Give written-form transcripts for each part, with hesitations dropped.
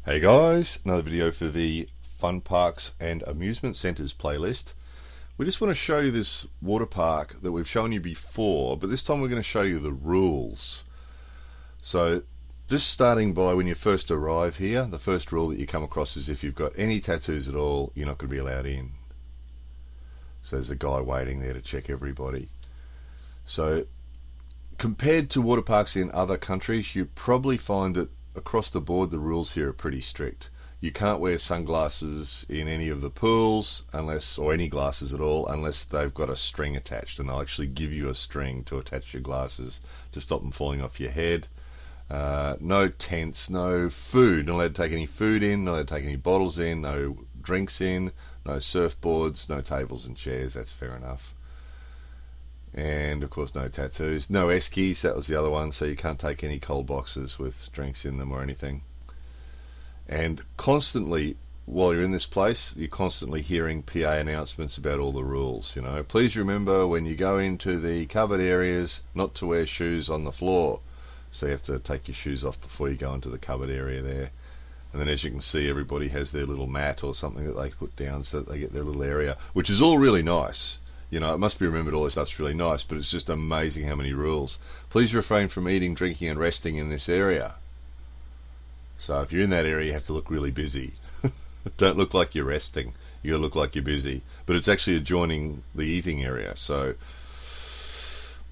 Hey guys, another video for the Fun Parks and Amusement Centres playlist. We just want to show you this water park that we've shown you before, but this time we're going to show you the rules. So just starting by when you first arrive here, the first rule that you come across is if you've got any tattoos at all, you're not going to be allowed in. So there's a guy waiting there to check everybody. So compared to water parks in other countries, you probably find that across the board the rules here are pretty strict. You can't wear sunglasses in any of the pools unless, or any glasses at all, unless they've got a string attached, and they'll actually give you a string to attach your glasses to stop them falling off your head. No tents, no food, not allowed to take any food in, not allowed to take any bottles in, no drinks in, no surfboards, no tables and chairs. That's fair enough. And of course no tattoos, no eskies, that was the other one, so you can't take any cold boxes with drinks in them or anything. And constantly, while you're in this place, you're constantly hearing PA announcements about all the rules. You know, please remember when you go into the covered areas not to wear shoes on the floor. So you have to take your shoes off before you go into the covered area there. And then as you can see, everybody has their little mat or something that they put down so that they get their little area, which is all really nice. You know, it must be remembered all this stuff's really nice, but it's just amazing how many rules. Please refrain from eating, drinking and resting in this area. So if you're in that area, you have to look really busy. Don't look like you're resting. You gotta look like you're busy. But it's actually adjoining the eating area. So,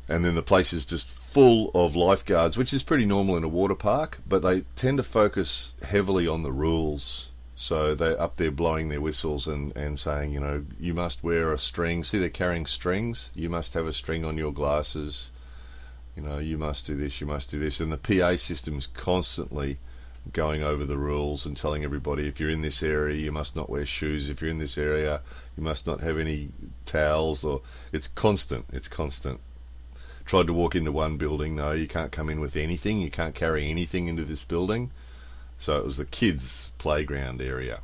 and then the place is just full of lifeguards, which is pretty normal in a water park, but they tend to focus heavily on the rules. So they're up there blowing their whistles and saying, you know, you must wear a string. See, they're carrying strings. You must have a string on your glasses. You know, you must do this, you must do this. And the PA system's constantly going over the rules and telling everybody, if you're in this area, you must not wear shoes. If you're in this area, you must not have any towels. Or it's constant, it's constant. Tried to walk into one building. No, you can't come in with anything. You can't carry anything into this building. So it was the kids' playground area,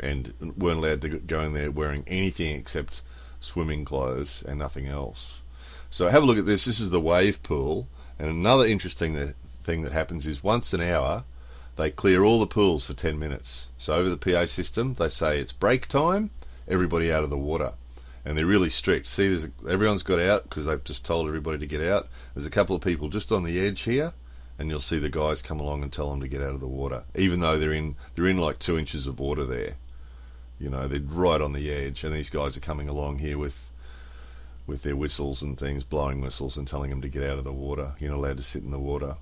and weren't allowed to go in there wearing anything except swimming clothes and nothing else. So have a look at this. This is the wave pool, and another interesting thing that happens is once an hour they clear all the pools for 10 minutes. So over the PA system they say it's break time, everybody out of the water. And they're really strict. See, everyone's got out because they've just told everybody to get out. There's a couple of people just on the edge here, and you'll see the guys come along and tell them to get out of the water, even though they're in like 2 inches of water there. You know, they're right on the edge, and these guys are coming along here with their whistles and things, blowing whistles and telling them to get out of the water. You're not allowed to sit in the water.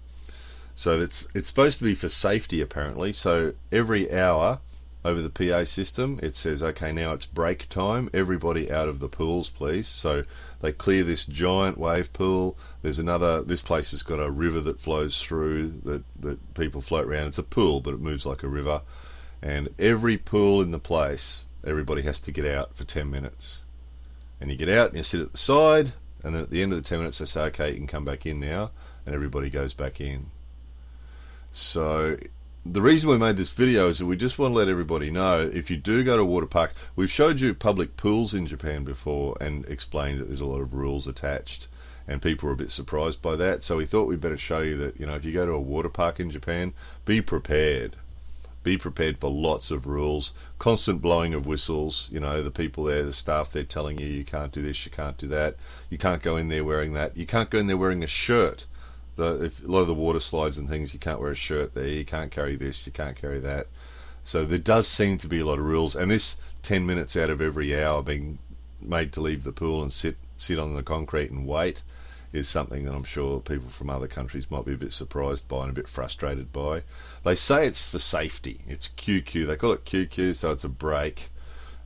So it's supposed to be for safety apparently. So every hour over the PA system it says, okay, now it's break time, everybody out of the pools please. So they clear this giant wave pool. There's another, this place has got a river that flows through that people float around. It's a pool but it moves like a river, and every pool in the place everybody has to get out for 10 minutes. And you get out and you sit at the side, and then at the end of the 10 minutes they say, okay, you can come back in now, and everybody goes back in. So the reason we made this video is that we just want to let everybody know, if you do go to a water park, we've showed you public pools in Japan before and explained that there's a lot of rules attached, and people are a bit surprised by that. So we thought we'd better show you that, you know, if you go to a water park in Japan, be prepared. Be prepared for lots of rules, constant blowing of whistles. You know, the people there, the staff, they're telling you, you can't do this, you can't do that, you can't go in there wearing that, you can't go in there wearing a shirt. If a lot of the water slides and things, you can't wear a shirt there, you can't carry this, you can't carry that. So there does seem to be a lot of rules, and this 10 minutes out of every hour being made to leave the pool and sit on the concrete and wait is something that I'm sure people from other countries might be a bit surprised by and a bit frustrated by. They say it's for safety. It's QQ. They call it QQ, so it's a break.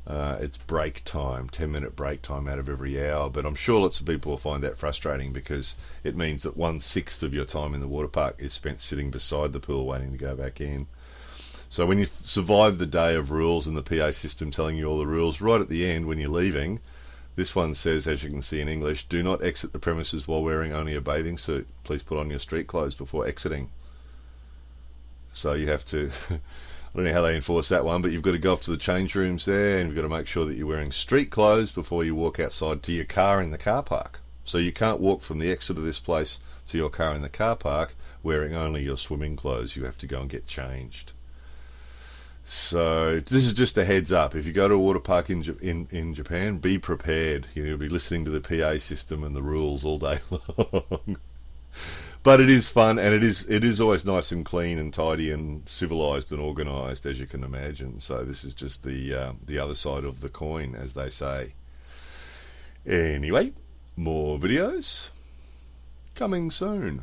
It's break time, 10-minute break time out of every hour, but I'm sure lots of people will find that frustrating because it means that 1/6 of your time in the water park is spent sitting beside the pool waiting to go back in. So when you survive the day of rules and the PA system telling you all the rules, right at the end when you're leaving, this one says, as you can see in English, do not exit the premises while wearing only a bathing suit. Please put on your street clothes before exiting. So you have to I don't know how they enforce that one, but you've got to go off to the change rooms there, and you've got to make sure that you're wearing street clothes before you walk outside to your car in the car park. So you can't walk from the exit of this place to your car in the car park wearing only your swimming clothes. You have to go and get changed. So this is just a heads up. If you go to a water park in Japan, be prepared. You'll be listening to the PA system and the rules all day long. But it is fun, and it is always nice and clean and tidy and civilized and organized, as you can imagine. So this is just the other side of the coin, as they say. Anyway, more videos coming soon.